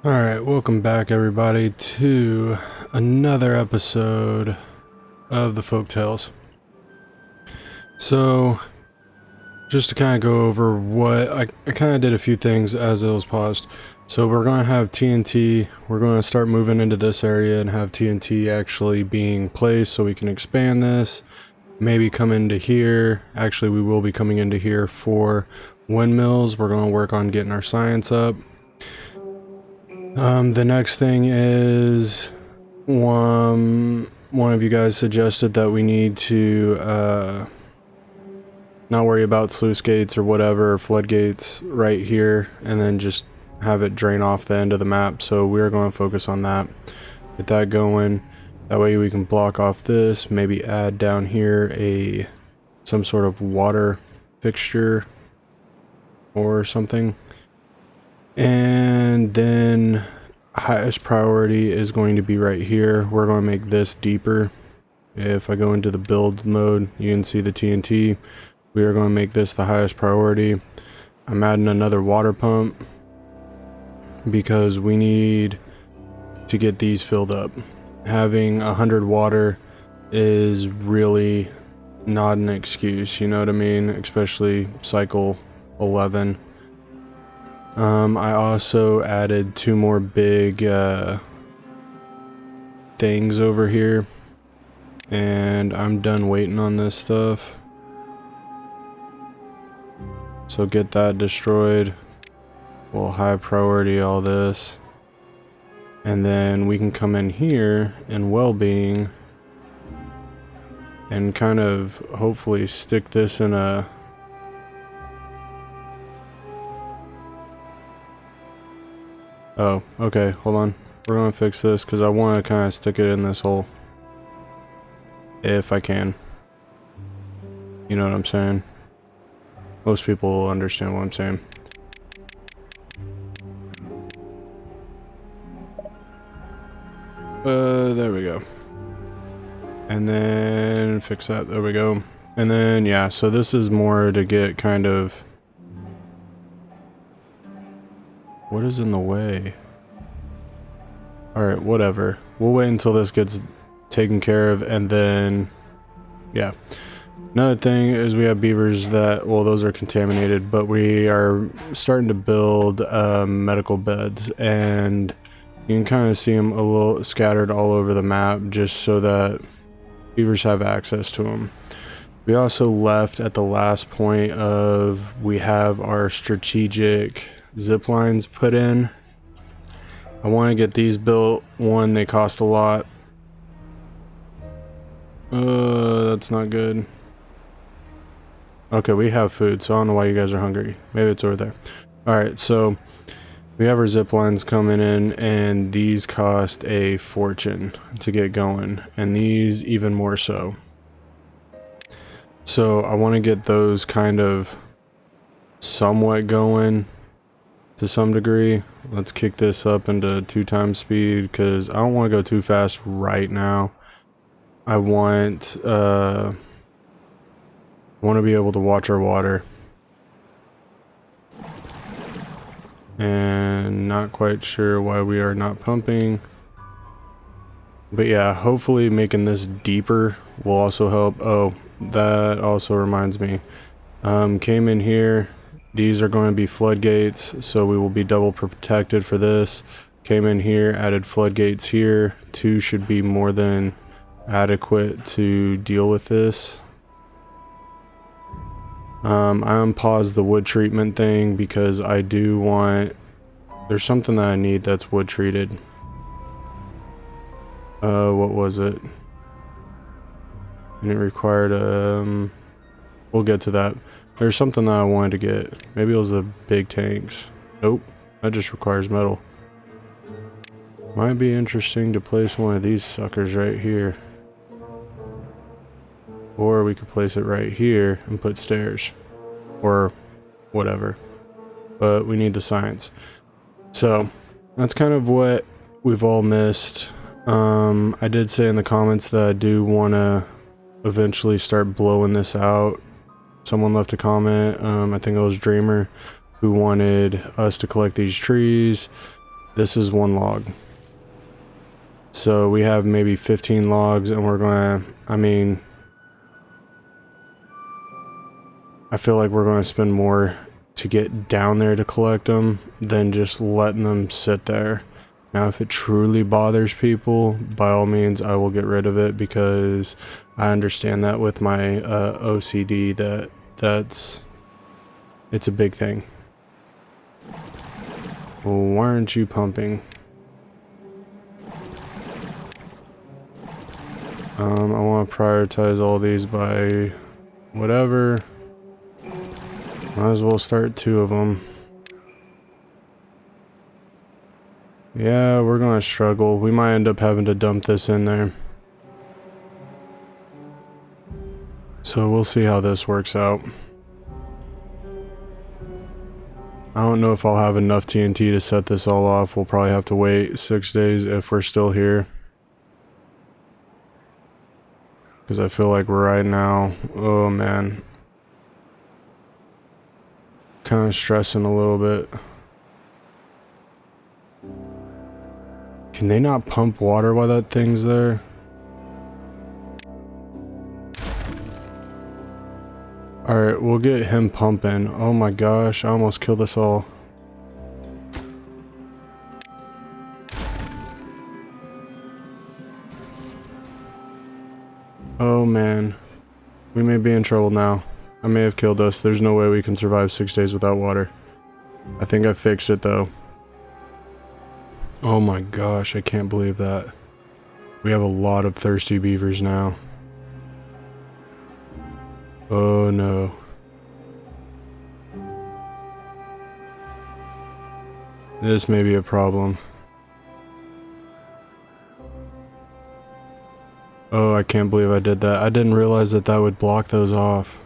Alright, welcome back everybody to another episode of the Folktales. So, just to kind of go over what, I kind of did a few things as it was paused. So we're going to have TNT, we're going to start moving into this area and have TNT actually being placed so we can expand this. Maybe come into here, actually we will be coming into here for windmills. We're going to work on getting our science up. The next thing is one of you guys suggested that we need to not worry about sluice gates or whatever, floodgates right here, and then just have it drain off the end of the map. So we're going to focus on that, get that going. That way we can block off this, maybe add down here some sort of water fixture or something. And then highest priority is going to be right here. We're going to make this deeper. If I go into the build mode, you can see the TNT. We are going to make this the highest priority. I'm adding another water pump because we need to get these filled up. Having 100 water is really not an excuse, you know what I mean? Especially cycle 11. I also added 2 more big things over here, and I'm done waiting on this stuff. So get that destroyed. We'll high priority all this, and then we can come in here in well-being and kind of hopefully stick this in a oh, okay, hold on. We're gonna fix this because I want to kind of stick it in this hole. If I can. You know what I'm saying? Most people will understand what I'm saying. There we go. And then fix that. There we go. And then, yeah, so this is more to get kind of... What is in the way? Alright, whatever. We'll wait until this gets taken care of, and then... Yeah. Another thing is we have beavers that... Well, those are contaminated, but we are starting to build medical beds, and you can kind of see them a little scattered all over the map, just so that beavers have access to them. We also left at the last point of... We have our strategic... zip lines put in. I want to get these built. One, they cost a lot. That's not good. Okay, we have food, so I don't know why you guys are hungry. Maybe it's over there. Alright, so we have our zip lines coming in, and these cost a fortune to get going, and these even more so. So I want to get those kind of somewhat going to some degree. Let's kick this up into 2 times speed because I don't want to go too fast right now. I want to be able to watch our water, and not quite sure why we are not pumping, but yeah, hopefully making this deeper will also help. Oh, that also reminds me, came in here. These are going to be floodgates, so we will be double protected for this. Came in here, added floodgates here. 2 should be more than adequate to deal with this. I unpaused the wood treatment thing because I do want... There's something that I need that's wood treated. What was it? And it required we'll get to that. There's something that I wanted to get. Maybe it was the big tanks. Nope. That just requires metal. Might be interesting to place one of these suckers right here. Or we could place it right here and put stairs. Or whatever. But we need the science. So, that's kind of what we've all missed. I did say in the comments that I do want to eventually start blowing this out. Someone left a comment, I think it was Dreamer, who wanted us to collect these trees, This is 1 log. So we have maybe 15 logs, and we're gonna, I mean, I feel like we're gonna spend more to get down there to collect them than just letting them sit there. Now, if it truly bothers people, by all means, I will get rid of it, because I understand that with my OCD it's a big thing. Well, why aren't you pumping? I want to prioritize all these by whatever. Might as well start 2 of them. Yeah, we're gonna struggle. We might end up having to dump this in there. So we'll see how this works out. I don't know if I'll have enough TNT to set this all off. We'll probably have to wait 6 days if we're still here. Because I feel like right now, oh man, kind of stressing a little bit. Can they not pump water while that thing's there? Alright, we'll get him pumping. Oh my gosh, I almost killed us all. Oh man, we may be in trouble now. I may have killed us. There's no way we can survive 6 days without water. I think I fixed it though. Oh my gosh, I can't believe that. We have a lot of thirsty beavers now. Oh no. This may be a problem. Oh, I can't believe I did that. I didn't realize that that would block those off.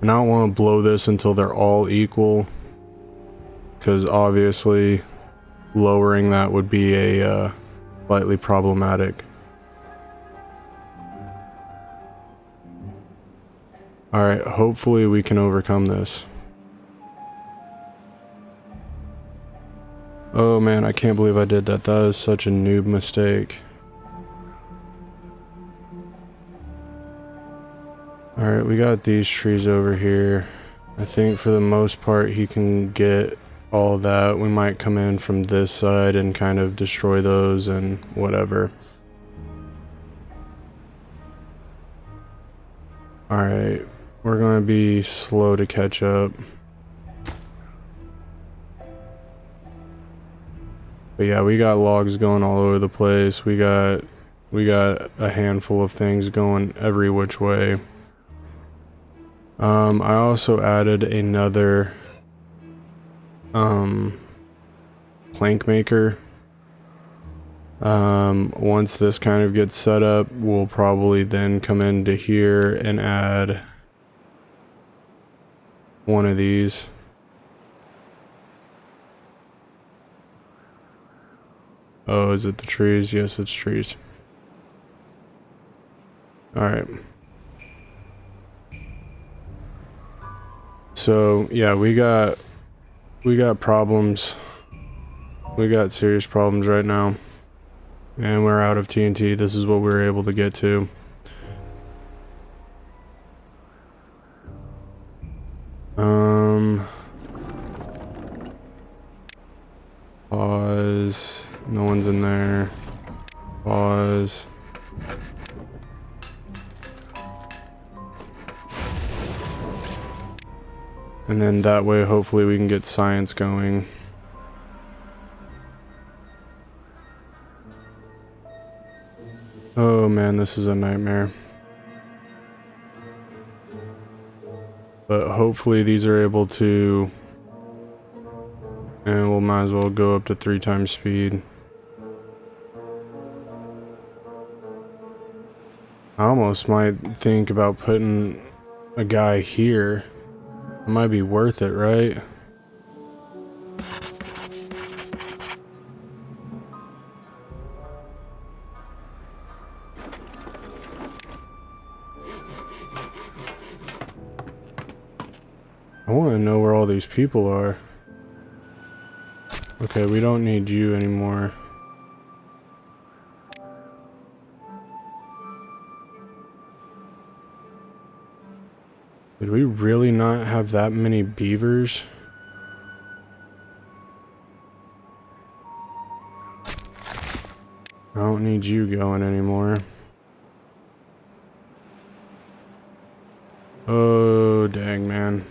And I don't want to blow this until they're all equal, because obviously lowering that would be a slightly problematic. Alright, hopefully we can overcome this. Oh man, I can't believe I did that. That is such a noob mistake. Alright, we got these trees over here. I think for the most part he can get all that. We might come in from this side and kind of destroy those and whatever. Alright, we're gonna be slow to catch up. But yeah, we got logs going all over the place. We got a handful of things going every which way. I also added another plank maker. Once this kind of gets set up, we'll probably then come into here and add one of these. Oh, is it the trees? Yes, it's trees. Alright. So, yeah, we got problems. We got serious problems right now. And we're out of TNT. This is what we were able to get to. Pause. No one's in there. Pause. And then that way, hopefully we can get science going. Oh man, this is a nightmare. But hopefully these are able to... And we'll might as well go up to 3 times speed. I almost might think about putting a guy here. It might be worth it, right? I want to know where all these people are. Okay, we don't need you anymore. Did we really not have that many beavers? I don't need you going anymore. Oh, dang, man.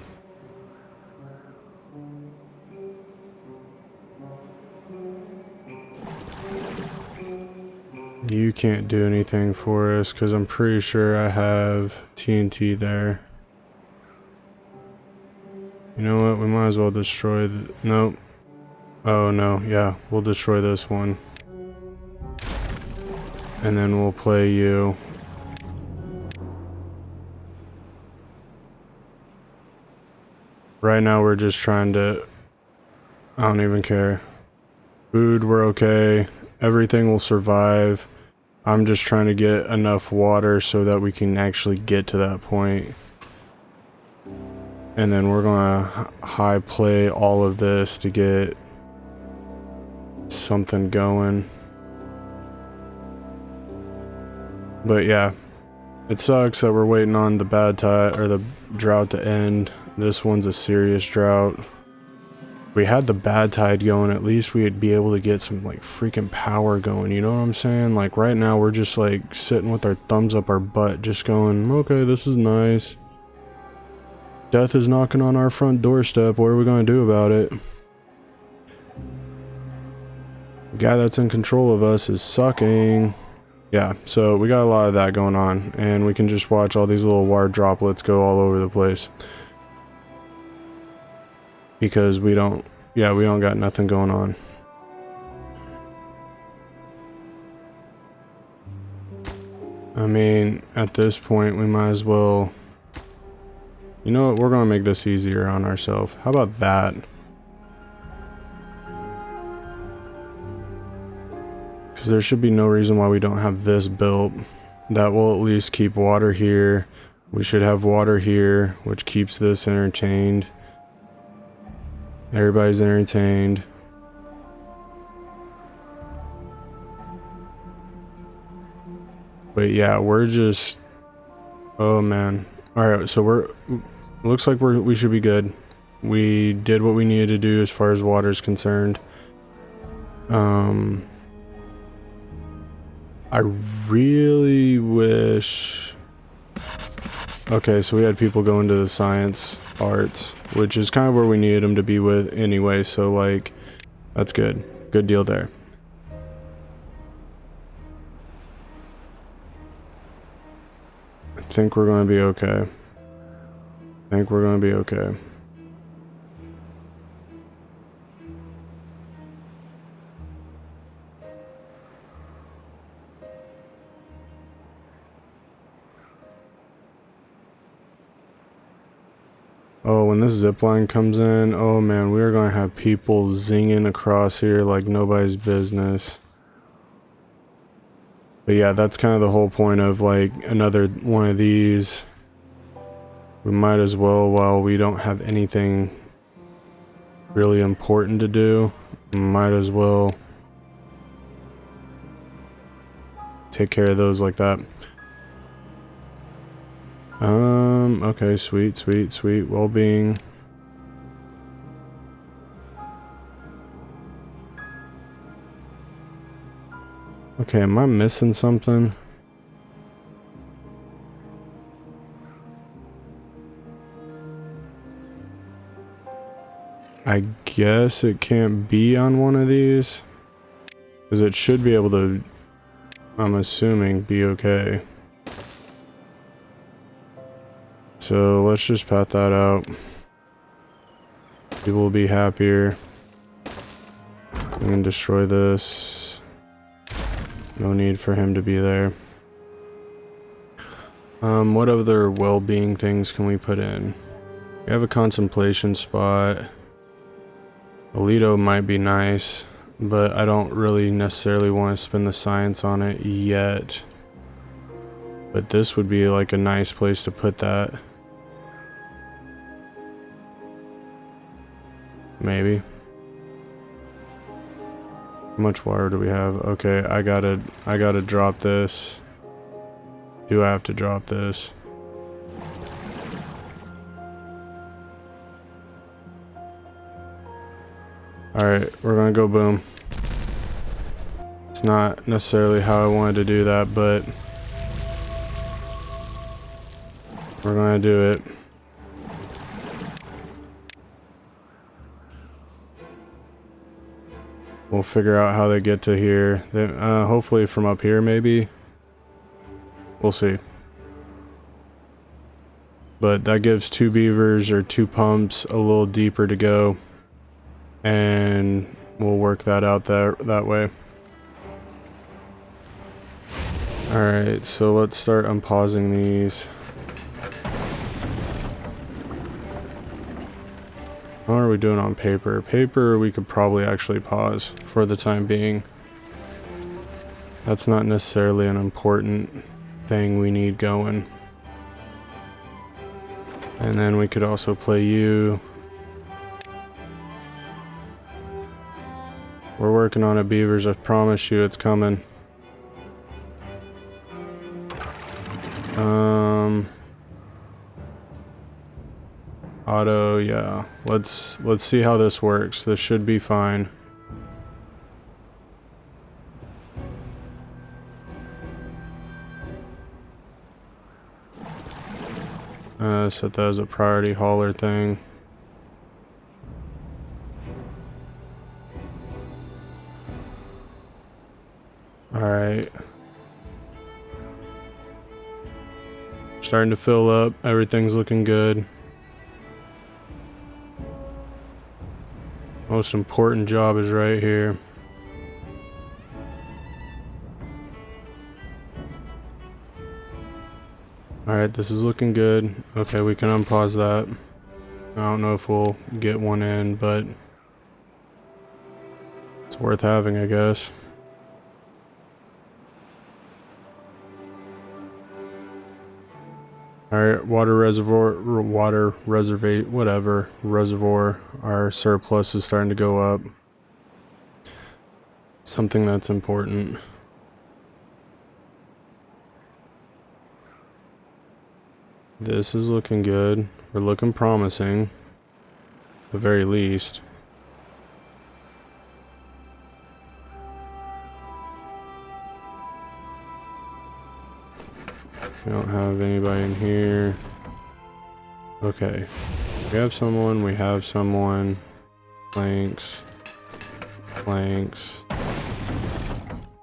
You can't do anything for us because I'm pretty sure I have TNT there. You know what? We might as well destroy the... Nope. Oh, no. Yeah, we'll destroy this one. And then we'll play you. Right now we're just trying to... I don't even care. Food, we're okay. Everything will survive. I'm just trying to get enough water so that we can actually get to that point. And then we're gonna high play all of this to get something going. But yeah, it sucks that we're waiting on the bad tide or the drought to end. This one's a serious drought. If we had the bad tide going, at least we'd be able to get some like freaking power going, you know what I'm saying? Like right now we're just like sitting with our thumbs up our butt just going, okay, this is nice. Death is knocking on our front doorstep. What are we going to do about it? The guy that's in control of us is sucking. Yeah, so we got a lot of that going on, and we can just watch all these little water droplets go all over the place. Because we don't got nothing going on. I mean, at this point, we might as well... You know what? We're going to make this easier on ourselves. How about that? Because there should be no reason why we don't have this built. That will at least keep water here. We should have water here, which keeps this entertained. Everybody's entertained. But yeah, we're just... Oh man. Alright, so looks like we should be good. We did what we needed to do as far as water is concerned. I really wish... Okay, so we had people go into the science arts, which is kind of where we needed them to be with anyway, so like, that's good. Good deal there. I think we're going to be okay. I think we're going to be okay. Oh, when this zipline comes in, oh man, we are going to have people zinging across here like nobody's business. But yeah, that's kind of the whole point of like another one of these. We might as well, while we don't have anything really important to do, might as well take care of those like that. Okay, sweet, sweet, sweet. Well-being. Okay, am I missing something? I guess it can't be on one of these. Because it should be able to, I'm assuming, be okay. So let's just pat that out. People will be happier. We can destroy this. No need for him to be there. What other well-being things can we put in? We have a contemplation spot. Alito might be nice, but I don't really necessarily want to spend the science on it yet. But this would be like a nice place to put that. Maybe. How much water do we have? Okay, I gotta drop this. Do I have to drop this? Alright, we're gonna go boom. It's not necessarily how I wanted to do that, but we're gonna do it. We'll figure out how they get to here. They, hopefully from up here, maybe. We'll see. But that gives 2 beavers or 2 pumps a little deeper to go. And we'll work that out that way. Alright, so let's start unpausing these. How are we doing on paper? Paper we could probably actually pause for the time being. That's not necessarily an important thing we need going. And then we could also play you. We're working on it, beavers. I promise you it's coming. Auto, yeah. Let's see how this works. This should be fine. Set that as a priority hauler thing. Alright. Starting to fill up. Everything's looking good. Most important job is right here. Alright, this is looking good. Okay, we can unpause that. I don't know if we'll get one in, but it's worth having, I guess. Alright, water reservoir, our surplus is starting to go up. Something that's important. This is looking good. We're looking promising, at the very least. We don't have anybody in here. Okay. We have someone. Planks.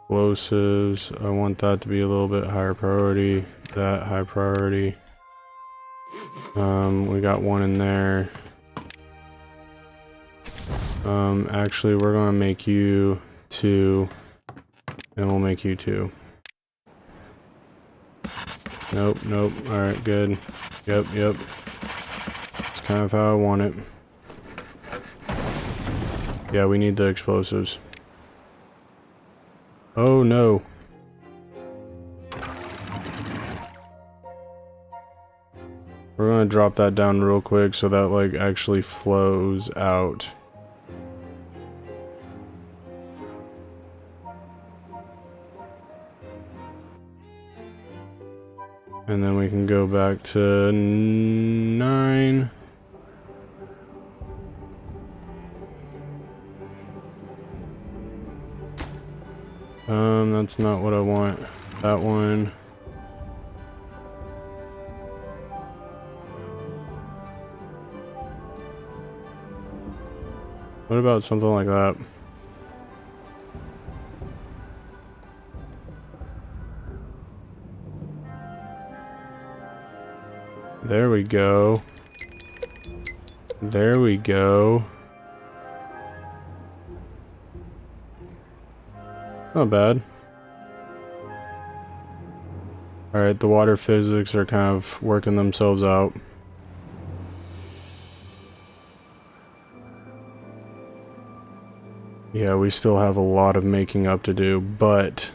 Explosives. I want that to be a little bit higher priority. That high priority. We got one in there. Actually, we're gonna make you 2. And we'll make you 2. Nope. Alright, good. Yep. That's kind of how I want it. Yeah, we need the explosives. Oh no. We're gonna drop that down real quick so that like actually flows out. And then we can go back to 9. That's not what I want. That one. What about something like that? There we go. There we go. Not bad. Alright, the water physics are kind of working themselves out. Yeah, we still have a lot of making up to do, but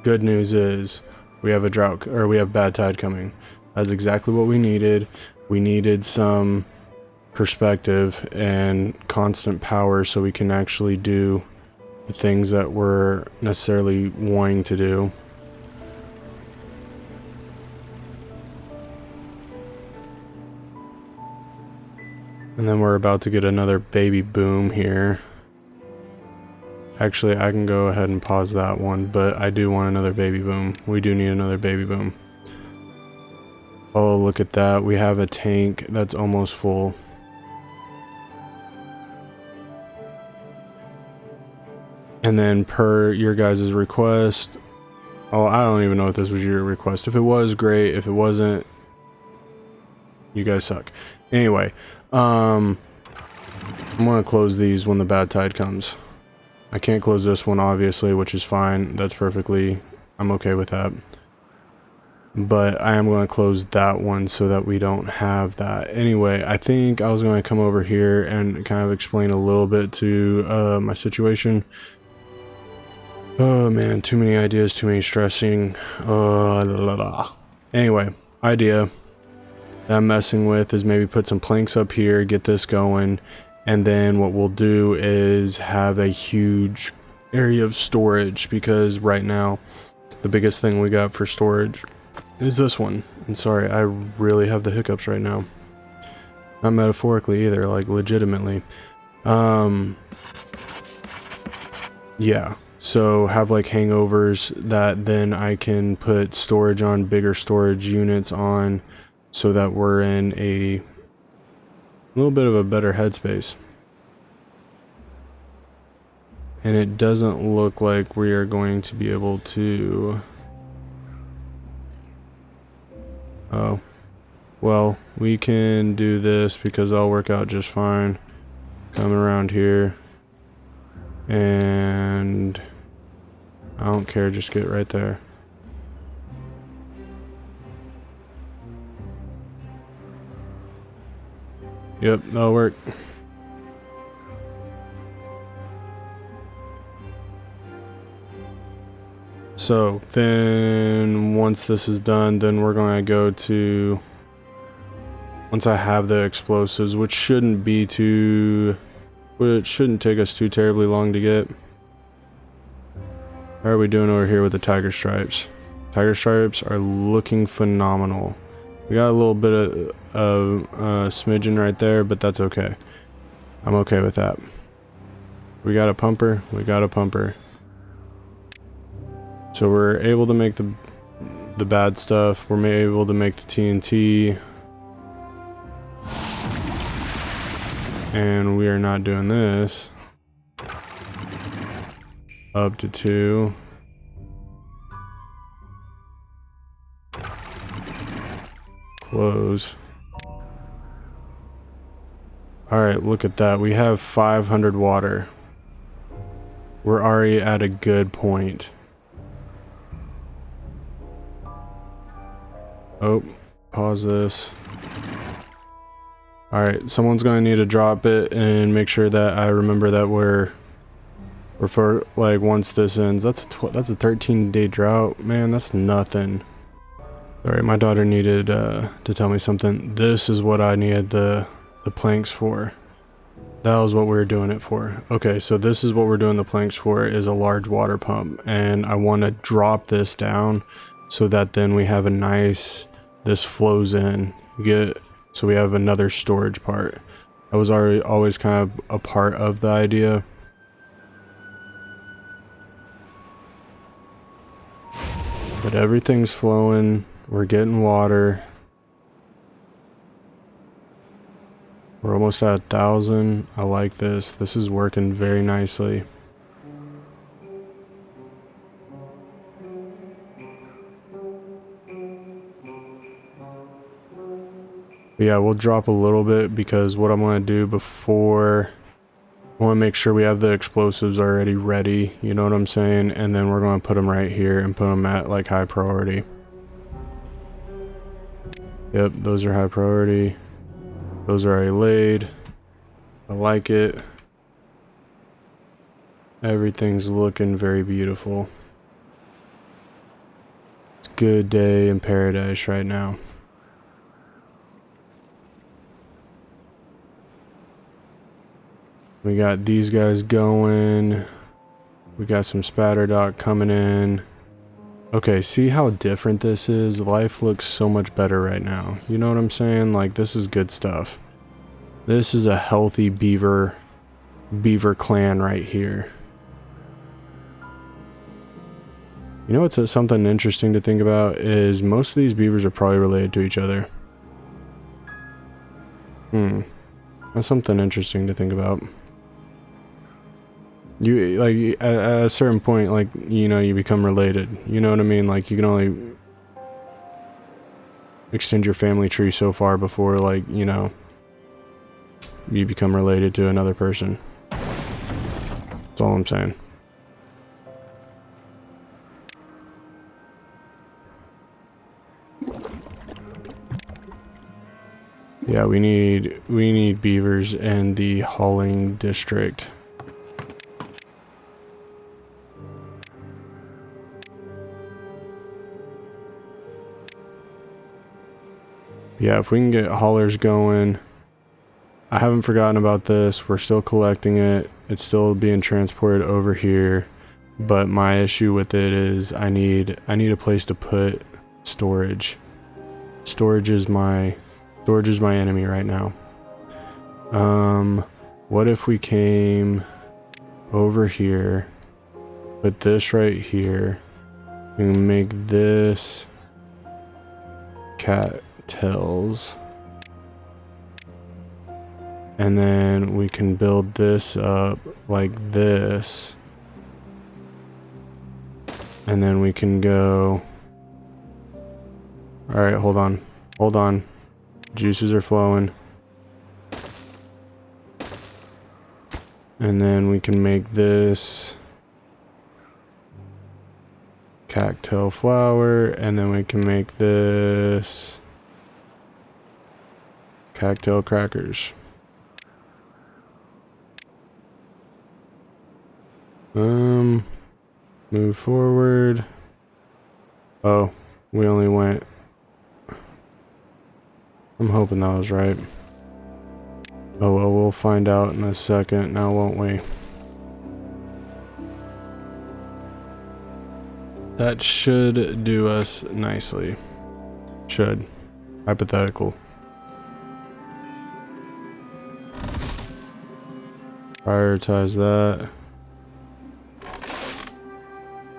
good news is we have a drought, or we have bad tide coming. That's exactly what we needed. We needed some perspective and constant power so we can actually do the things that we're necessarily wanting to do. And then we're about to get another baby boom here. Actually, I can go ahead and pause that one, but I do want another baby boom. We do need another baby boom. Oh, look at that. We have a tank that's almost full. And then per your guys' request, oh, I don't even know if this was your request. If it was, great. If it wasn't, you guys suck. Anyway, I'm gonna close these when the bad tide comes. I can't close this one, obviously, which is fine. That's perfectly, I'm okay with that. But I am going to close that one so that we don't have that. Anyway, I think I was going to come over here and kind of explain a little bit to my situation. Oh man, too many ideas, too many stressing. Anyway, idea that I'm messing with is maybe put some planks up here, get this going. And then what we'll do is have a huge area of storage, because right now the biggest thing we got for storage is this one. And sorry, I really have the hiccups right now. Not metaphorically either, like legitimately. Yeah, so have like hangovers that then I can put storage on, bigger storage units on, so that we're in a little bit of a better headspace. And it doesn't look like we are going to be able to... Oh, well, we can do this because that'll work out just fine. Come around here, and I don't care, just get right there. Yep, that'll work. So then once this is done, then we're going to go to, once I have the explosives, which shouldn't be too, it shouldn't take us too terribly long to get. How are we doing over here with the tiger stripes? Tiger stripes are looking phenomenal. We got a little bit of smidgen right there, but that's okay. I'm okay with that. We got a pumper. We got a pumper. So we're able to make the bad stuff. We're able to make the TNT. And we are not doing this. Up to 2. Close. Alright, look at that. We have 500 water. We're already at a good point. Oh, pause this. Alright, someone's gonna need to drop it and make sure that I remember that we're for, like, once this ends. That's a 13-day drought. Man, that's nothing. Sorry, my daughter needed to tell me something. This is what I needed the planks for. That was what we were doing it for. Okay, so this is what we're doing the planks for, is a large water pump. And I want to drop this down so that then we have a nice... This flows in, so we have another storage part. That was always kind of a part of the idea. But everything's flowing, we're getting water. We're almost at 1,000. I like this. This is working very nicely. Yeah, we'll drop a little bit because what I'm going to do before, I want to make sure we have the explosives already ready, you know what I'm saying? And then we're going to put them right here and put them at like high priority. Yep, those are high priority. Those are already laid. I like it. Everything's looking very beautiful. It's a good day in paradise right now. We got these guys going. We got some spatter dock coming in. Okay, see how different this is? Life looks so much better right now. You know what I'm saying? Like, this is good stuff. This is a healthy beaver clan right here. You know what's something interesting to think about is most of these beavers are probably related to each other. That's something interesting to think about. You, like, at a certain point, like, you know, you become related. You know what I mean? Like, you can only extend your family tree so far before, like, you know, you become related to another person. That's all I'm saying. Yeah, we need beavers in the hauling district. Yeah, if we can get haulers going. I haven't forgotten about this. We're still collecting it. It's still being transported over here. But my issue with it is I need a place to put storage. Storage is my enemy right now. What if we came over here, put this right here, and make this cattails, and then we can build this up like this, and then we can go. All right, hold on, juices are flowing. And then we can make this cattail flour, and then we can make this cattail crackers. Move forward. Oh, we only went. I'm hoping that was right. Oh well, we'll find out in a second now, won't we? That should do us nicely. Should. Hypothetical. Prioritize that.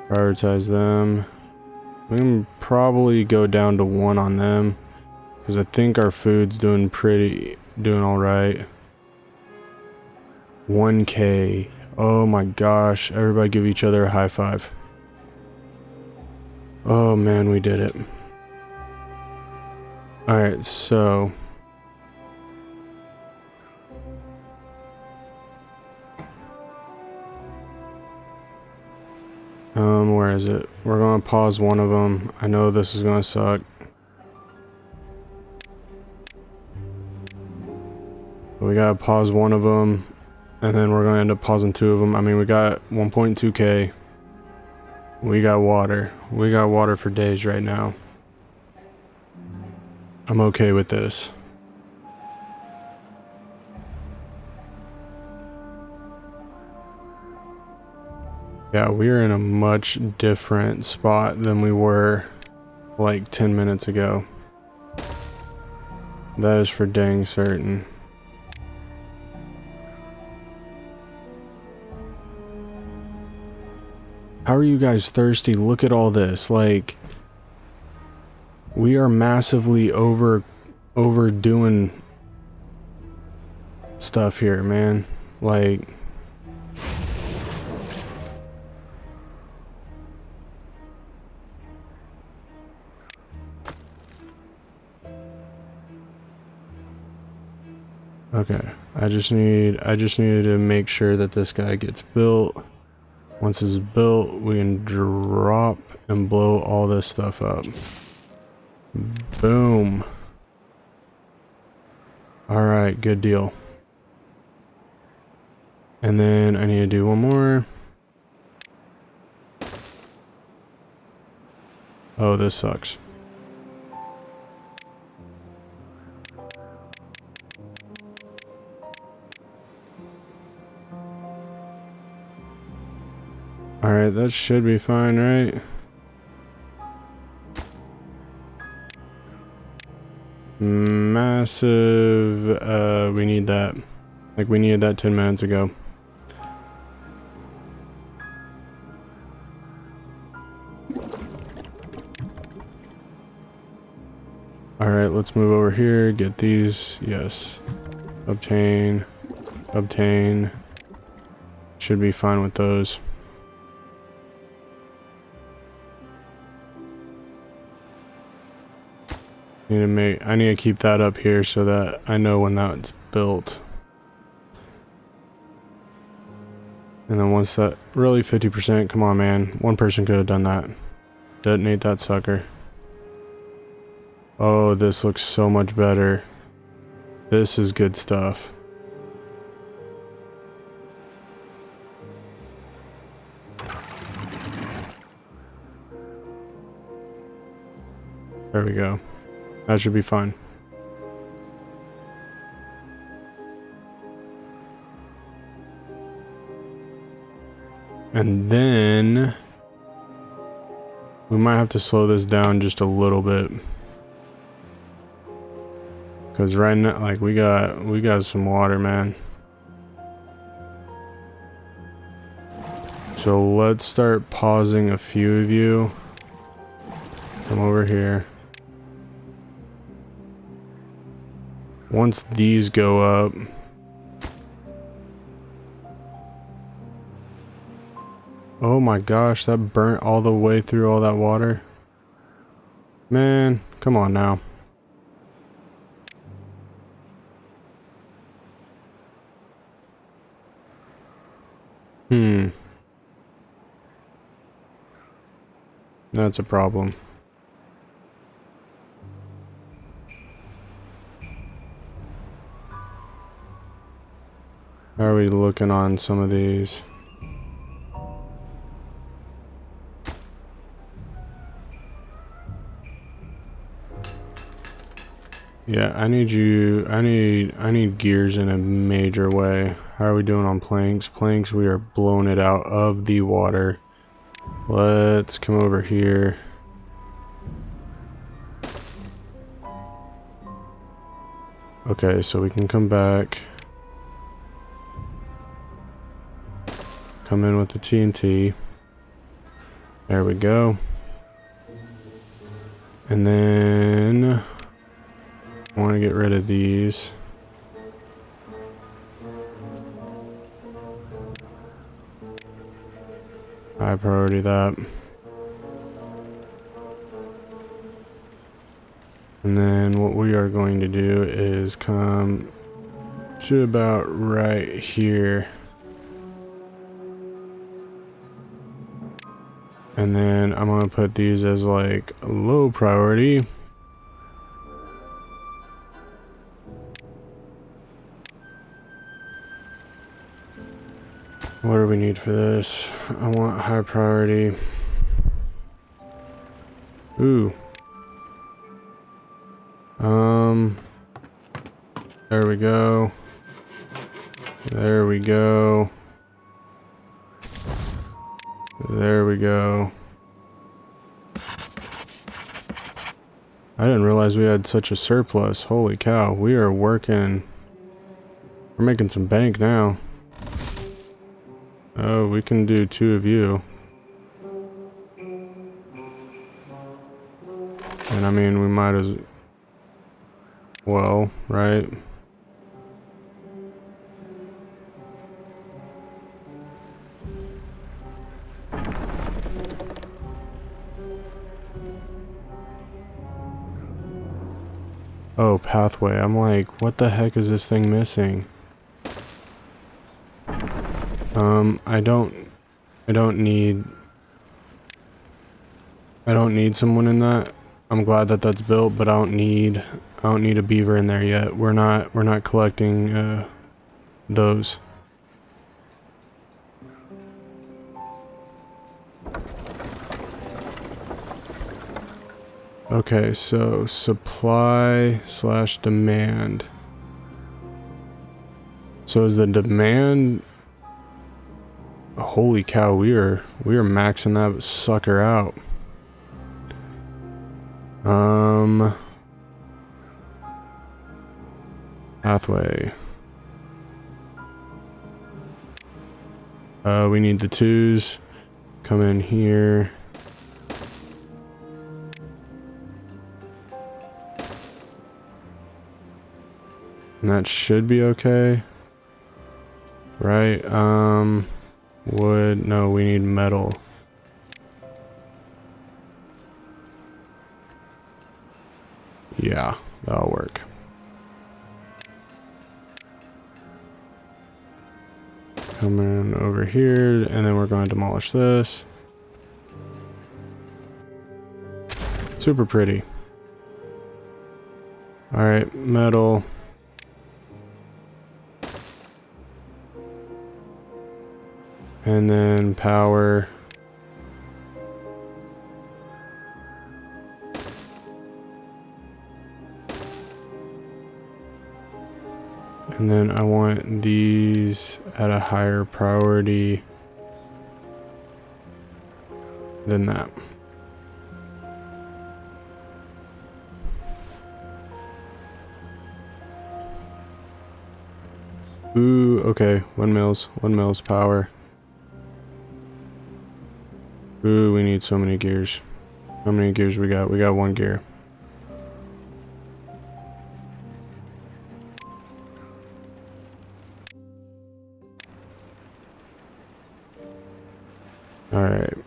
Prioritize them. We can probably go down to 1 on them, because I think our food's doing all right. 1K. Oh my gosh. Everybody give each other a high five. Oh man, we did it. Alright, so. Where is it? We're gonna pause one of them. I know this is gonna suck. But we gotta pause one of them, and then we're gonna end up pausing 2 of them. I mean, we got 1.2K. We got water. We got water for days right now. I'm okay with this. Yeah, we're in a much different spot than we were like 10 minutes ago. That is for dang certain. How are you guys thirsty? Look at all this. Like, we are massively overdoing stuff here, man. Like, okay, I just needed to make sure that this guy gets built. Once it's built, we can drop and blow all this stuff up. Boom. Alright, good deal. And then I need to do one more. Oh, this sucks. Alright, that should be fine, right? Massive, we need that. Like, we needed that 10 minutes ago. Alright, let's move over here, get these, yes. Obtain, obtain. Should be fine with those. I need to keep that up here so that I know when that's built. And then once that, really 50%, come on man, one person could have done that. Detonate that sucker. Oh, this looks so much better. This is good stuff. There we go. That should be fine. And then we might have to slow this down just a little bit. Cause right now, like we got some water, man. So let's start pausing a few of you. Come over here. Once these go up, oh my gosh, that burnt all the way through all that water. Man, come on now. That's a problem. How are we looking on some of these? Yeah, I need gears in a major way. How are we doing on planks? Planks, we are blowing it out of the water. Let's come over here. Okay, so we can come back. Come in with the TNT. There we go. And then I want to get rid of these. High priority that. And then what we are going to do is come to about right here. And then I'm going to put these as like low priority. What do we need for this? I want high priority. Ooh. There we go. There we go. There we go. I didn't realize we had such a surplus. Holy cow, we are working. We're making some bank now. Oh, we can do 2 of you. And I mean, we might as well, right? Oh, pathway. I'm like, what the heck is this thing missing? I don't need someone in that. I'm glad that that's built, but I don't need a beaver in there yet. We're not collecting those. Okay, so supply / demand. So is the demand Holy cow, we are maxing that sucker out. Pathway. We need the 2s. Come in here. And that should be okay. Right? Wood. No, we need metal. Yeah, that'll work. Come in over here, and then we're going to demolish this. Super pretty. Alright, metal. And then power. And then I want these at a higher priority than that. Ooh, okay, windmills, power. Ooh, we need so many gears. How many gears we got? We got 1 gear. Alright.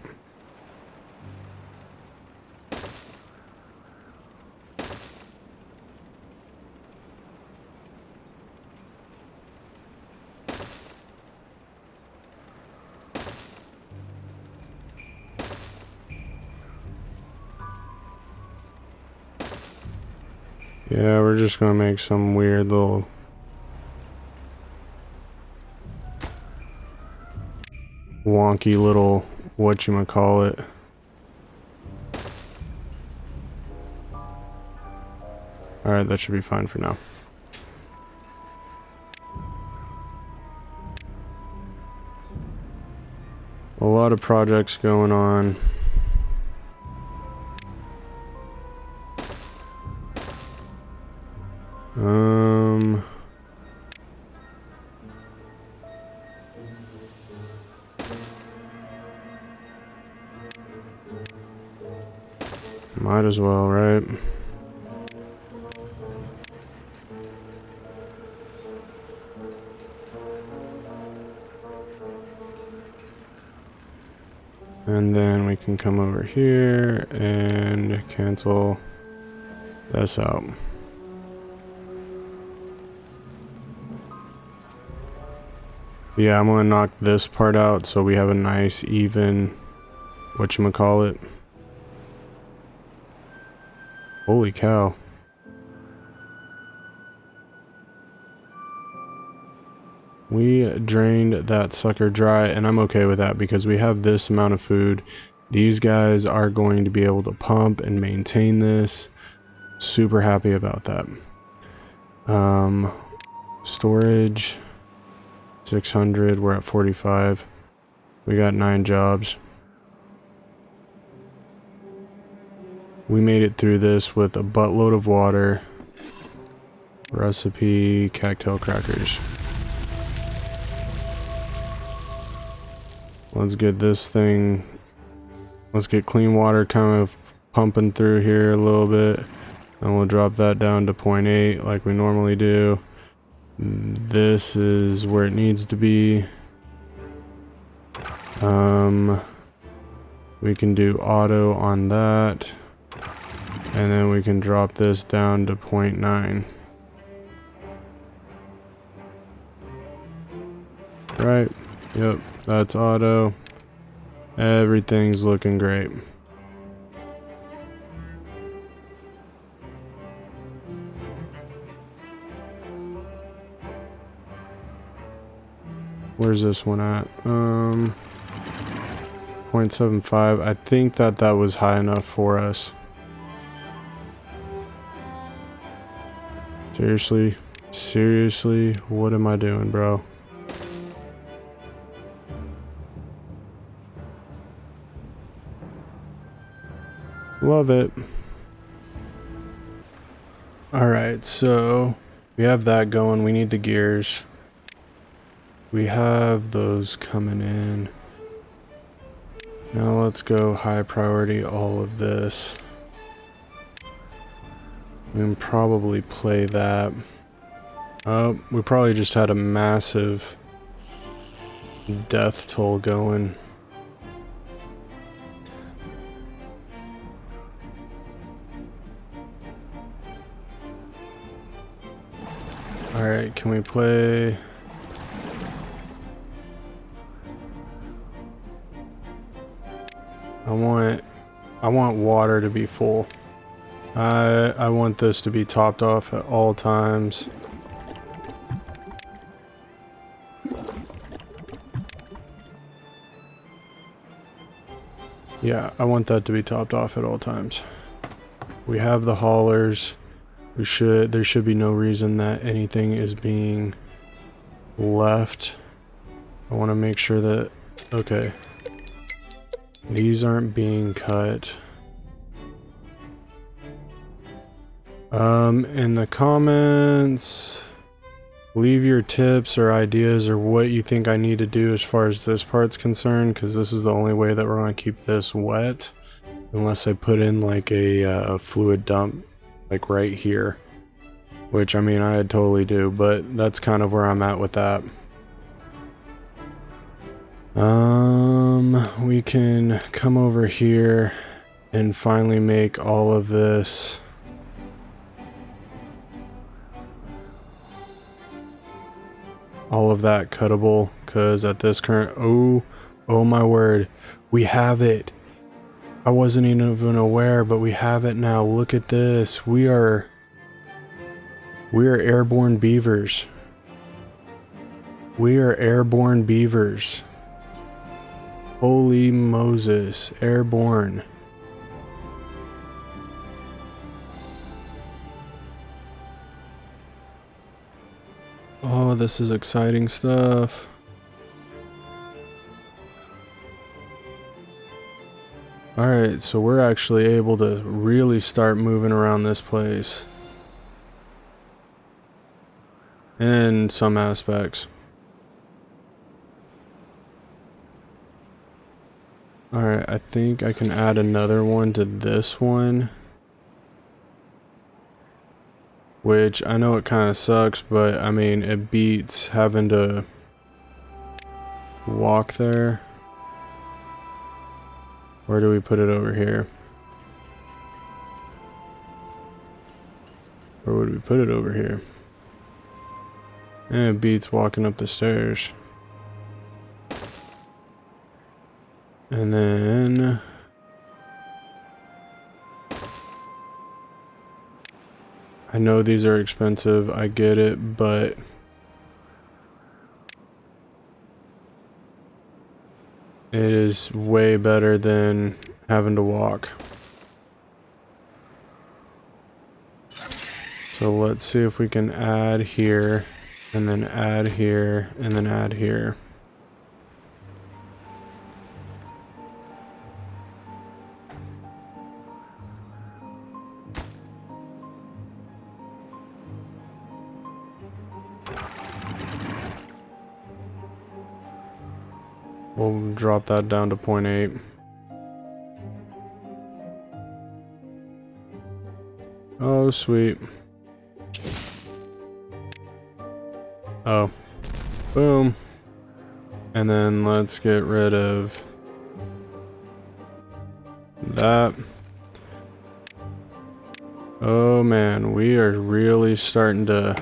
Yeah, we're just gonna make some weird little wonky little whatchamacallit. Alright, that should be fine for now. A lot of projects going on. Might as well, right? And then we can come over here and cancel this out. Yeah, I'm gonna knock this part out so we have a nice even whatchamacallit. Holy cow. We drained that sucker dry, and I'm okay with that because we have this amount of food. These guys are going to be able to pump and maintain this. Super happy about that. Storage 600, we're at 45. We got 9 jobs. We made it through this with a buttload of water. Recipe, cattail crackers. Let's get this thing, let's get clean water kind of pumping through here a little bit. And we'll drop that down to 0.8 like we normally do. This is where it needs to be. We can do auto on that. And then we can drop this down to 0.9. Right, yep, that's auto. Everything's looking great. Where's this one at? 0.75. I think that was high enough for us. Seriously, what am I doing, bro? Love it. Alright, so we have that going. We need the gears. We have those coming in. Now let's go high priority all of this. We can probably play that. Oh, we probably just had a massive death toll going. Alright, can we play? I want water to be full. I want this to be topped off at all times. Yeah, I want that to be topped off at all times. We have the haulers. There should be no reason that anything is being left. I want to make sure that, okay, these aren't being cut. In the comments, leave your tips or ideas or what you think I need to do as far as this part's concerned, because this is the only way that we're going to keep this wet, unless I put in like a fluid dump like right here, which I mean I'd totally do, but that's kind of where I'm at with that. We can come over here and finally make all of this that cuttable, because at this current, oh my word, we have it. I wasn't even aware, but we have it now. Look at this. We are airborne beavers. We are airborne beavers. Holy Moses, airborne. Oh, this is exciting stuff. Alright, so we're actually able to really start moving around this place. In some aspects. Alright, I think I can add another one to this one. Which, I know it kind of sucks, but I mean, it beats having to walk there. Where do we put it over here? Where would we put it over here? And it beats walking up the stairs. And then I know these are expensive, I get it, but it is way better than having to walk. So let's see if we can add here, and then add here, and then add here. We'll drop that down to 0.8. Oh, sweet. Oh. Boom. And then let's get rid of that. Oh man, we are really starting to...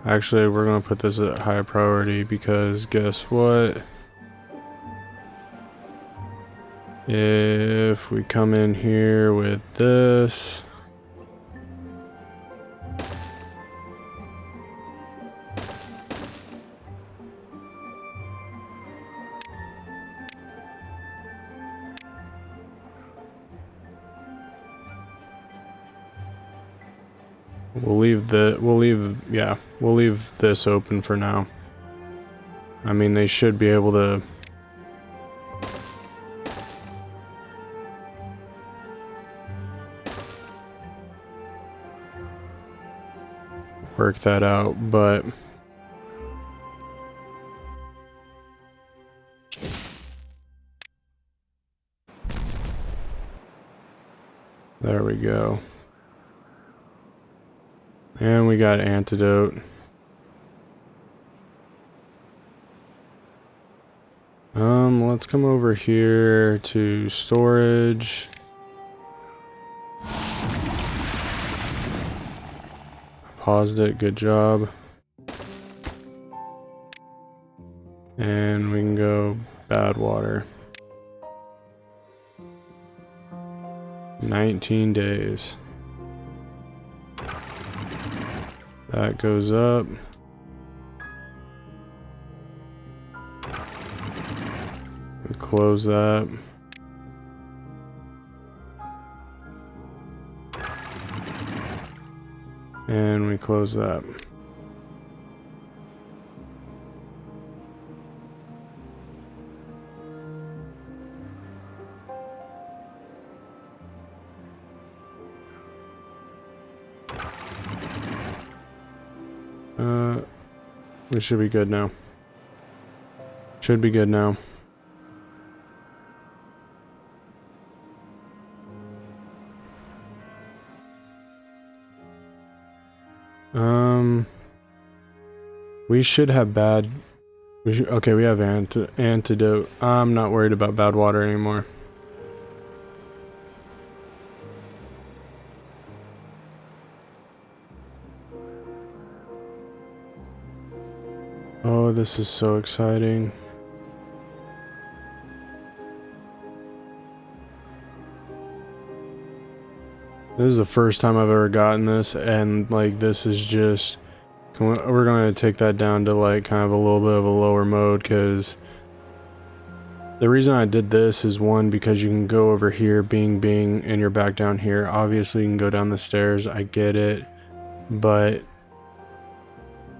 Actually, we're going to put this at high priority because guess what? If we come in here with this... We'll leave this open for now. I mean, they should be able to work that out, but there we go. And we got antidote. Let's come over here to storage. Paused it, good job. And we can go bad water. 19 days. That goes up. We close that. And we close that. We should be good now. Should be good now. We should have bad. Okay, we have antidote. I'm not worried about bad water anymore. Oh, this is so exciting. This is the first time I've ever gotten this, and like this is just, we're going to take that down to like kind of a little bit of a lower mode, because the reason I did this is, one, because you can go over here, bing, and you're back down here. Obviously you can go down the stairs, I get it, but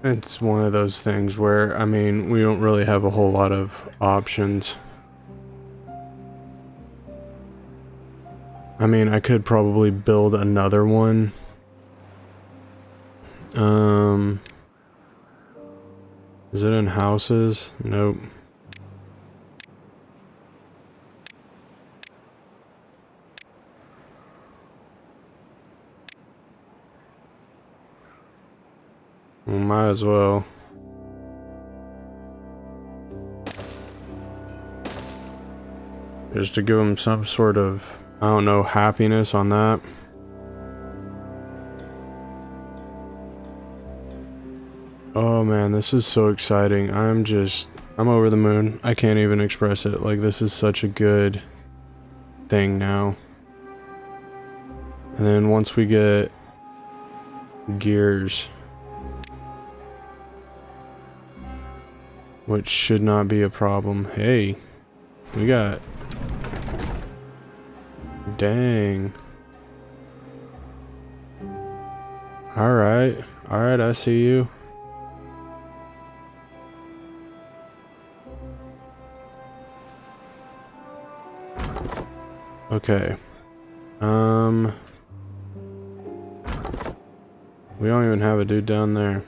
it's one of those things where, I mean, we don't really have a whole lot of options. I mean, I could probably build another one. Is it in houses? Nope. Well, might as well. Just to give them some sort of, I don't know, happiness on that. Oh man, this is so exciting. I'm over the moon. I can't even express it. Like, this is such a good thing now. And then once we get gears, which should not be a problem. Hey, we got, dang. Alright, I see you. Okay. We don't even have a dude down there.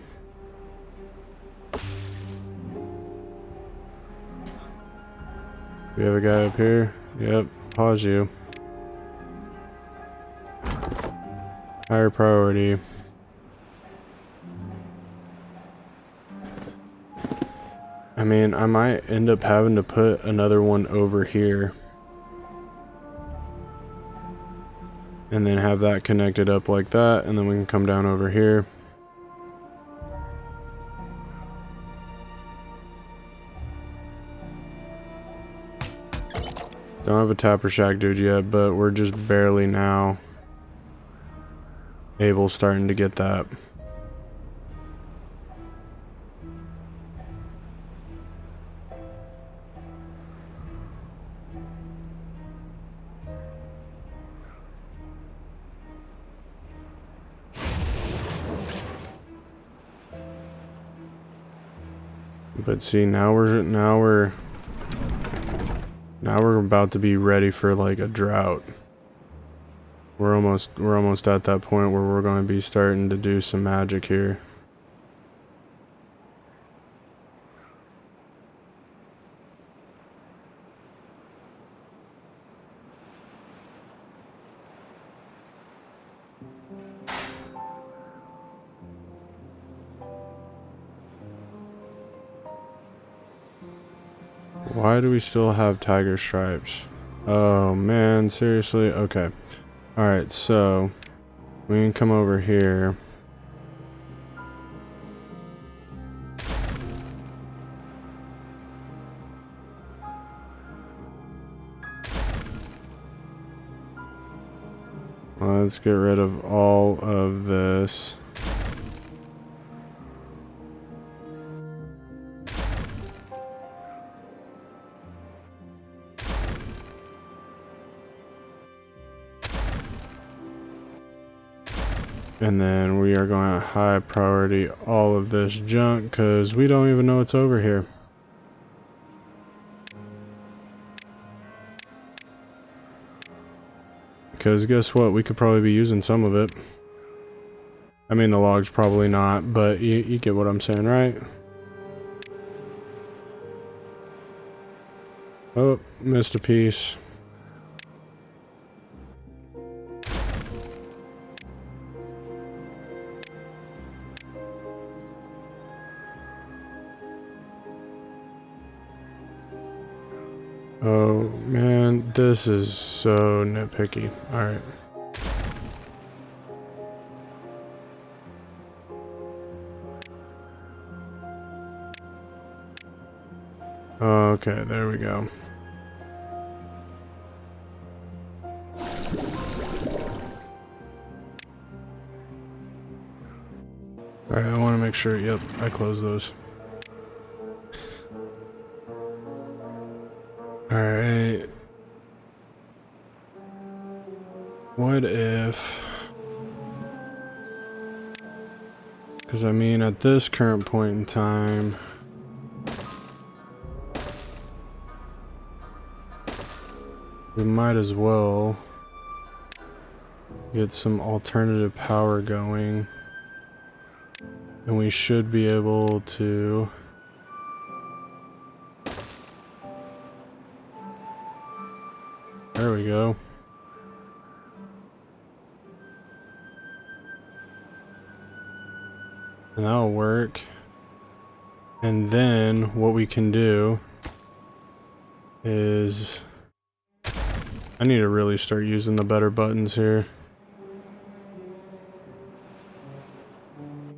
We have a guy up here. Yep, pause you. Higher priority. I mean, I might end up having to put another one over here. And then have that connected up like that, and then we can come down over here. Don't have a tapper shack dude yet, but we're just barely now starting to get that. But see, now we're about to be ready for like a drought. We're almost at that point where we're going to be starting to do some magic here. Why do we still have tiger stripes? Oh man, seriously? Okay. Alright, so we can come over here. Let's get rid of all of this. And then we are going to high priority all of this junk because we don't even know what's over here. Because guess what? We could probably be using some of it. I mean, the logs probably not, but you get what I'm saying, right? Oh, missed a piece. Oh man, this is so nitpicky. Alright. Okay, there we go. Alright, I want to make sure, yep, I close those. Alright. What if... Because I mean, at this current point in time... we might as well get some alternative power going. And we should be able to... There we go. And that'll work. And then what we can do is... I need to really start using the better buttons here.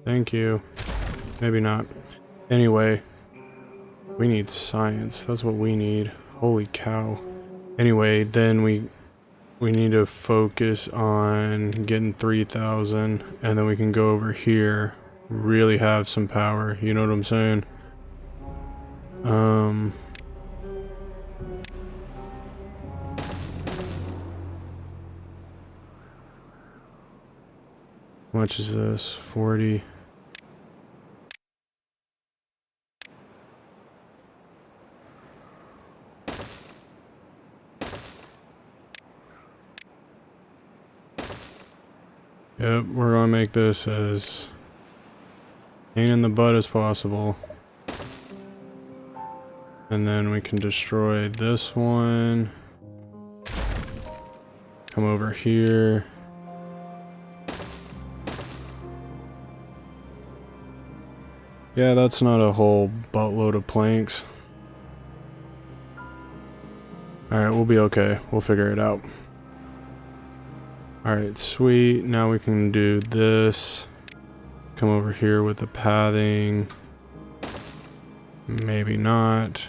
Thank you. Maybe not. Anyway, we need science. That's what we need. Holy cow. Anyway, then we need to focus on getting 3,000, and then we can go over here, really have some power. You know what I'm saying? How much is this? 40. Yep, we're gonna make this as pain in the butt as possible. And then we can destroy this one. Come over here. Yeah, that's not a whole buttload of planks. Alright, we'll be okay. We'll figure it out. Alright, sweet. Now we can do this. Come over here with the pathing. Maybe not.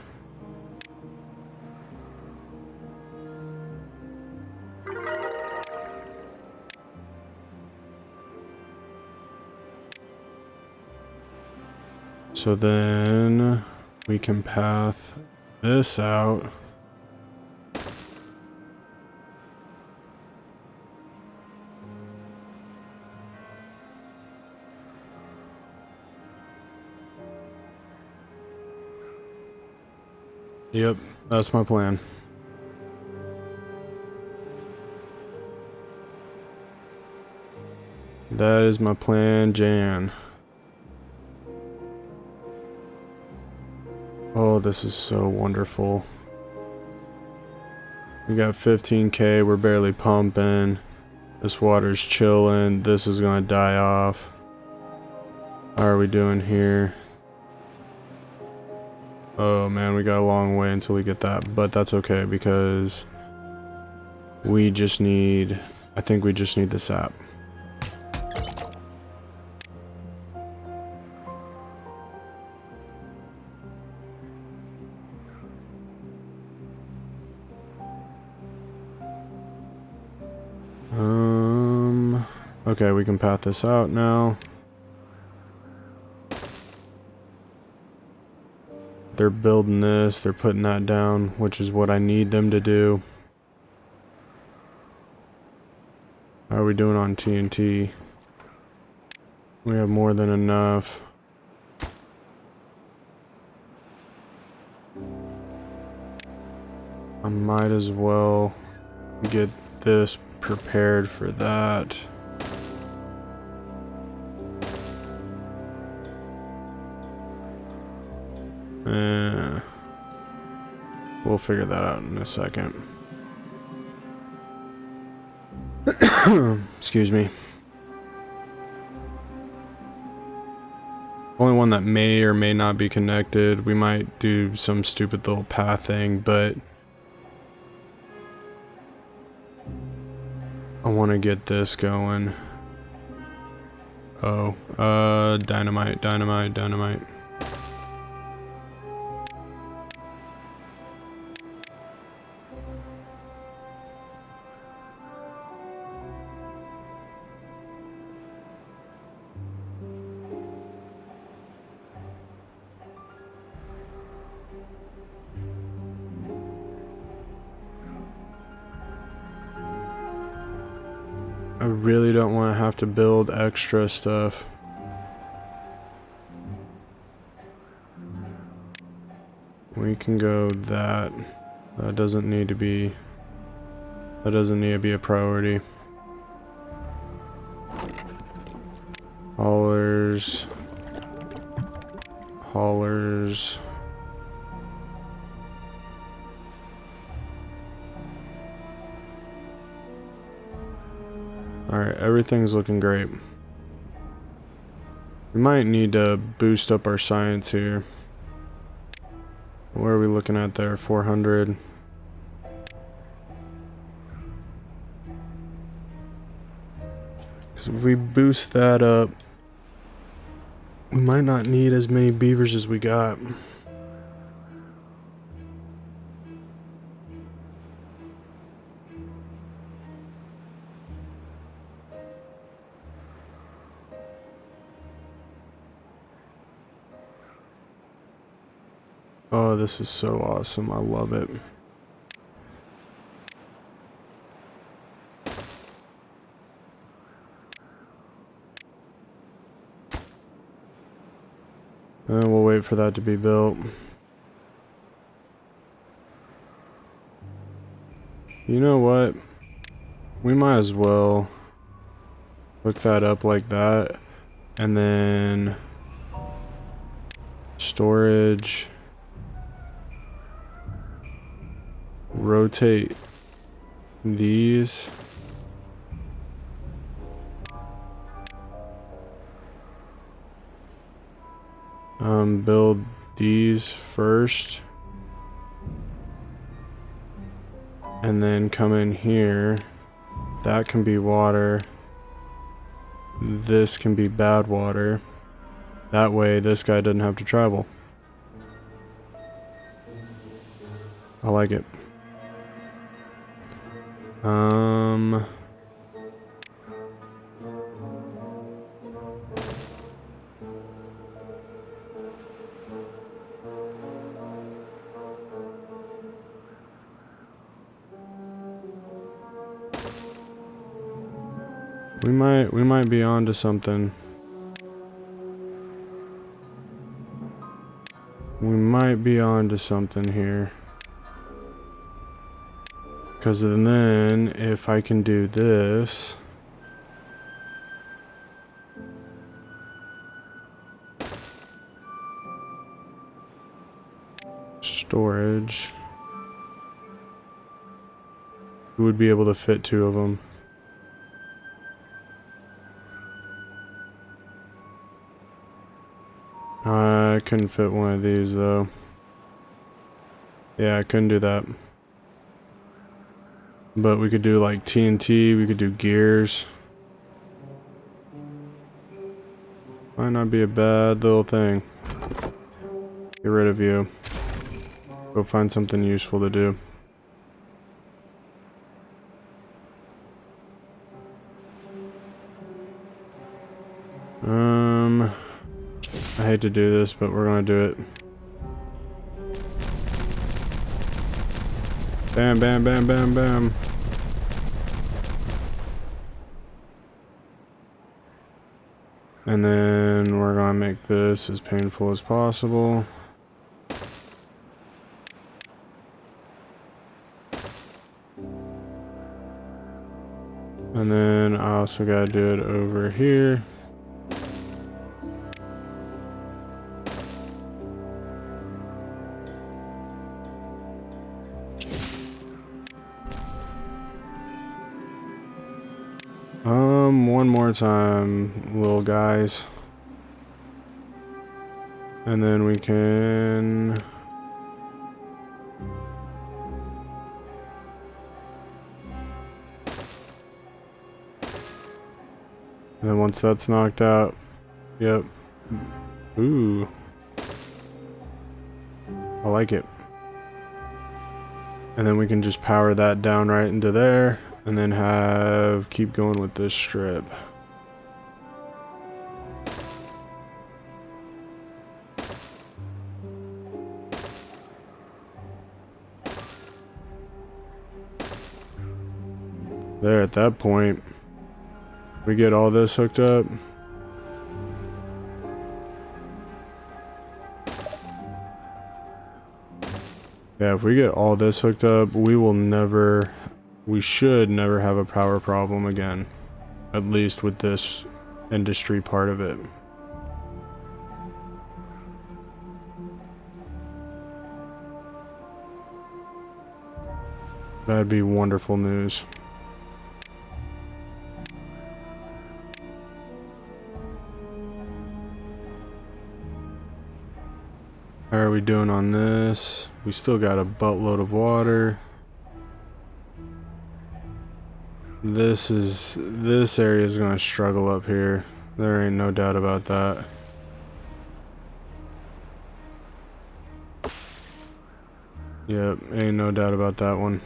So then we can path this out. Yep, that's my plan. That is my plan, Jan. Oh, this is so wonderful. We got 15k, we're barely pumping. This water's chilling. This is gonna die off. How are we doing here? Oh man, we got a long way until we get that, but that's okay because we just need, I think we just need the sap. Okay, we can path this out now. They're building this, they're putting that down, which is what I need them to do. How are we doing on TNT? We have more than enough. I might as well get this prepared for that. We'll figure that out in a second. Excuse me. Only one that may or may not be connected. We might do some stupid little path thing, but I want to get this going. Oh, dynamite, dynamite, dynamite. I really don't want to have to build extra stuff. We can go that. That doesn't need to be a priority. Haulers. Haulers. Alright, everything's looking great. We might need to boost up our science here. Where are we looking at there? 400. Because if we boost that up, we might not need as many beavers as we got. Oh, this is so awesome. I love it. And we'll wait for that to be built. You know what? We might as well hook that up like that. And then storage. Rotate these. Build these first. And then come in here. That can be water. This can be bad water. That way this guy doesn't have to travel. I like it. We might be onto something. We might be onto something here. Because then, if I can do this... storage... we would be able to fit 2 of them. I couldn't fit one of these though. Yeah, I couldn't do that. But we could do like TNT, we could do gears. Might not be a bad little thing. Get rid of you. Go find something useful to do. I hate to do this, but we're gonna do it. Bam, bam, bam, bam, bam. And then we're gonna make this as painful as possible. And then I also gotta do it over here. One more time, little guys. And then we can... And then once that's knocked out, yep. Ooh. I like it. And then we can just power that down right into there. And then keep going with this strip. There, at that point, we get all this hooked up. Yeah, if we get all this hooked up, we should never have a power problem again. At least with this industry part of it. That'd be wonderful news. How are we doing on this? We still got a buttload of water. This area is gonna struggle up here. There ain't no doubt about that. Yep, ain't no doubt about that one.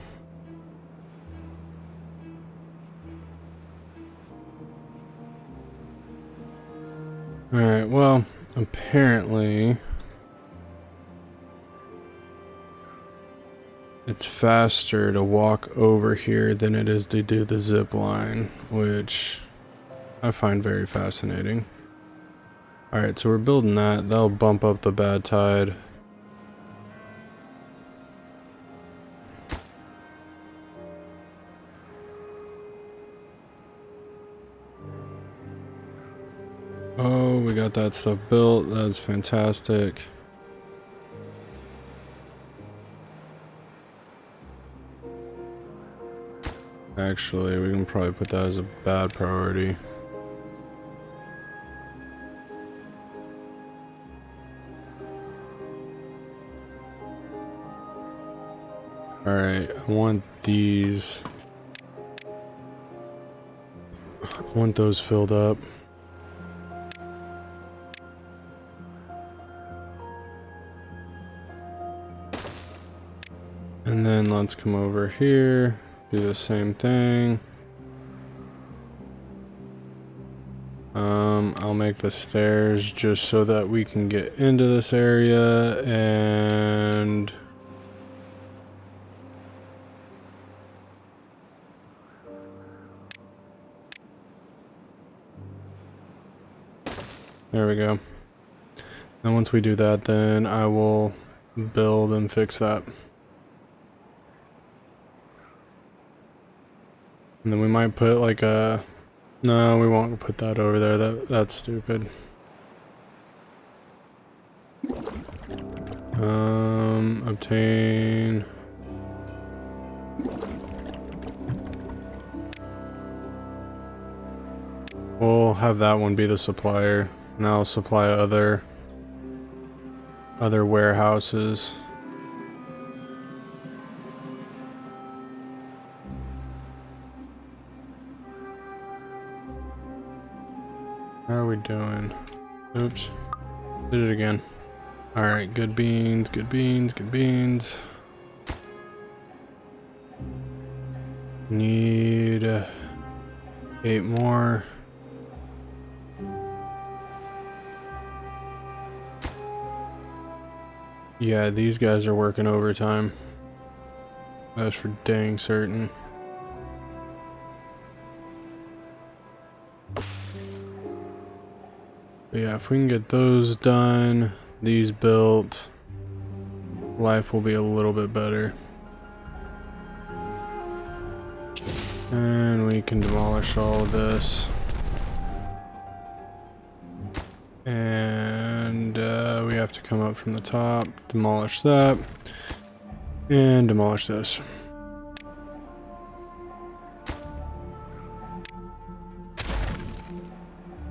Alright, well, apparently it's faster to walk over here than it is to do the zip line, which I find very fascinating. Alright, so we're building that. That'll bump up the bad tide. Oh, we got that stuff built. That's fantastic. Actually, we can probably put that as a bad priority. Alright, I want these. I want those filled up. And then let's come over here. Do the same thing. I'll make the stairs just so that we can get into this area and there we go. And once we do that, then I will build and fix that. And then we might put like a... No, we won't put that over there. That's stupid. Obtain... We'll have that one be the supplier. And I'll supply other warehouses. are we doing? Oops. Did it again. Alright, good beans, good beans, good beans. Need 8 more. Yeah, these guys are working overtime. That's for dang certain. But yeah, if we can get those done, these built, life will be a little bit better. And we can demolish all of this. And we have to come up from the top, demolish that, and demolish this.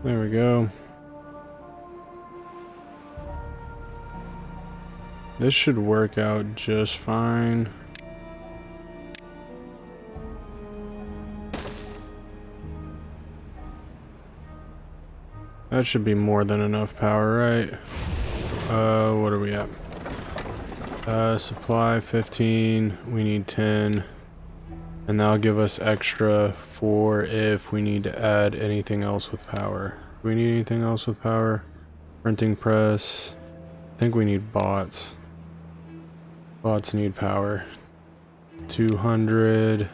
There we go. This should work out just fine. That should be more than enough power, right? What are we at? Supply 15, we need 10. And that'll give us extra for if we need to add anything else with power. Do we need anything else with power? Printing press. I think we need bots. Bots need power. 200.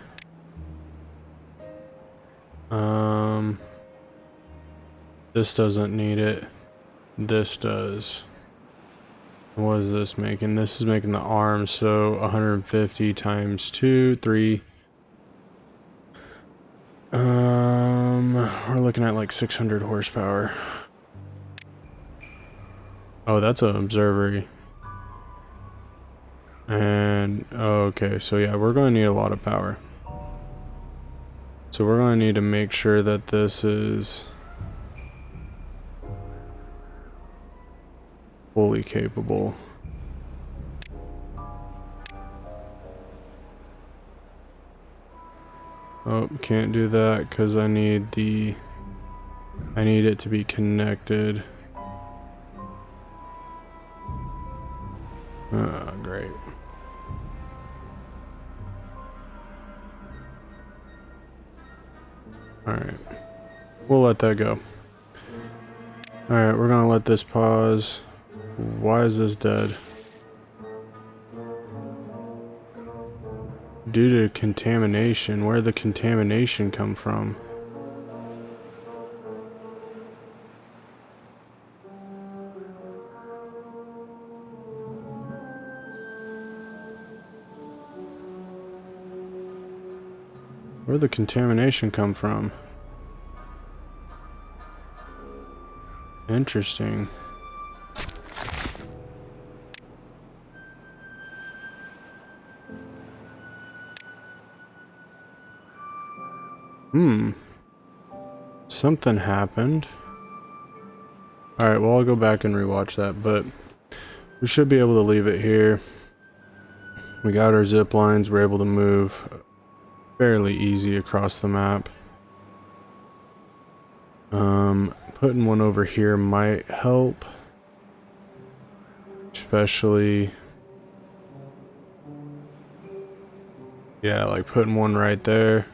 This doesn't need it. This does. What is this making? This is making the arms, so 150 times 2, 3. We're looking at like 600 horsepower. Oh, that's an observatory. And okay, so yeah, we're going to need a lot of power. So we're going to need to make sure that this is fully capable. Oh, can't do that because I need it to be connected. Great. Alright. We'll let that go. Alright, we're gonna let this pause. Why is this dead? Due to contamination. Where'd the contamination come from? Where'd the contamination come from? Interesting. Something happened. Alright, well I'll go back and rewatch that, but we should be able to leave it here. We got our zip lines, we're able to move fairly easy across the map. Putting one over here might help. Especially, yeah, like putting one right there.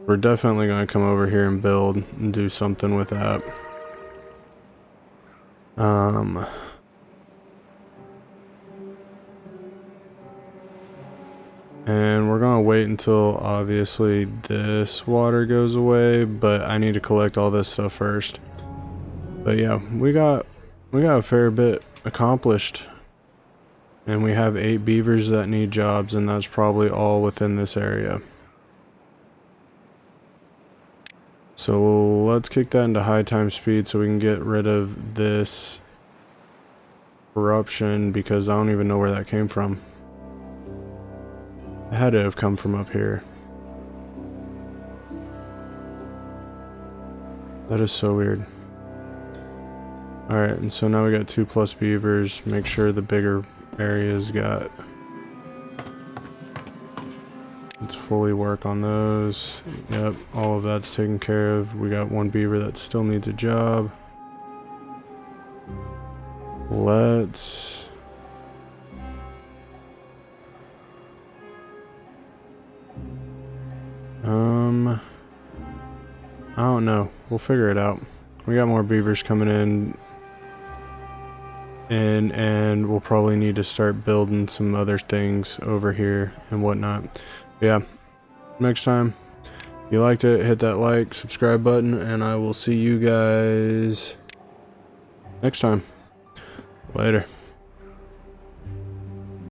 We're definitely going to come over here and build and do something with that. And we're going to wait until obviously this water goes away, but I need to collect all this stuff first. But yeah, we got a fair bit accomplished. And we have 8 beavers that need jobs, and that's probably all within this area. So let's kick that into high time speed so we can get rid of this corruption, because I don't even know where that came from. It had to have come from up here. That is so weird. Alright, and so now we got 2+ beavers. Make sure the bigger areas got let's fully work on those. Yep, all of that's taken care of. We got one beaver that still needs a job. Let's... I don't know. We'll figure it out. We got more beavers coming in. And we'll probably need to start building some other things over here and whatnot. Yeah, next time, if you liked it, hit that like, subscribe button, and I will see you guys next time. Later.